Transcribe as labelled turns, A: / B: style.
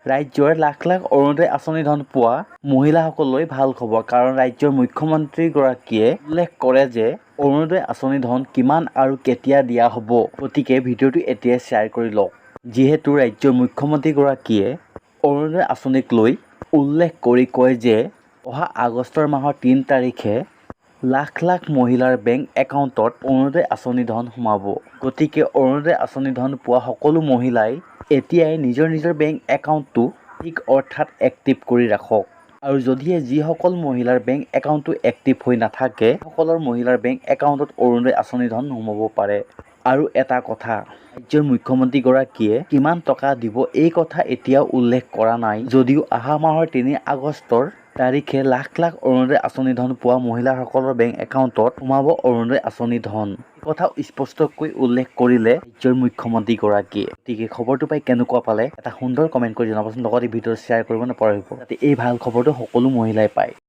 A: ৰাজ্যৰ লাখ লাখ অৰুণোদয় আঁচনি ধন পোৱা মহিলাসকললৈ ভাল খবৰ, কাৰণ ৰাজ্যৰ মুখ্যমন্ত্ৰীগৰাকীয়ে উল্লেখ কৰে যে অৰুণোদয় আঁচনি ধন কিমান আৰু কেতিয়া দিয়া হ'ব। গতিকে ভিডিঅ'টো এতিয়াই শ্বেয়াৰ কৰি লওক। যিহেতু ৰাজ্যৰ মুখ্যমন্ত্ৰীগৰাকীয়ে অৰুণোদয় আঁচনিক লৈ উল্লেখ কৰি কয় যে অহা আগষ্ট মাহৰ ৩ তাৰিখে লাখ লাখ মহিলাৰ বেংক একাউণ্টত অৰুণোদয় আঁচনি ধন সোমাব। গতিকে অৰুণোদয় আঁচনি ধন পোৱা সকলো মহিলাই এতিয়াই নিজৰ বেংক একাউণ্টটো ঠিক অৰ্থাৎ এক্টিভ কৰি ৰাখক। আৰু যদিহে যিসকল মহিলাৰ বেংক একাউণ্টটো এক্টিভ হৈ নাথাকে, সকলৰ মহিলাৰ বেংক একাউণ্টত অৰুণোদয় আঁচনি ধন সোমাব পাৰে। আৰু এটা কথা, ৰাজ্যৰ মুখ্যমন্ত্ৰীগৰাকীয়ে কিমান টকা দিব এই কথা এতিয়াও উল্লেখ কৰা নাই, যদিও অহা মাহৰ ৩ আগষ্টৰ তাৰিখে লাখ লাখ অৰুণোদয় আঁচনি ধন পোৱা মহিলাসকলৰ বেংক একাউণ্টত সোমাব অৰুণোদয় আঁচনি ধন। এই কথা স্পষ্টকৈ উল্লেখ কৰিলে ৰাজ্যৰ মুখ্যমন্ত্ৰীগৰাকীয়ে। গতিকে খবৰটো পাই কেনেকুৱা পালে এটা সুন্দৰ কমেণ্ট কৰি জনাবচোন। লগতে ভিডিঅ'টো শ্বেয়াৰ কৰিব নাপাহৰিব, যাতে এই ভাল খবৰটো সকলো মহিলাই পায়।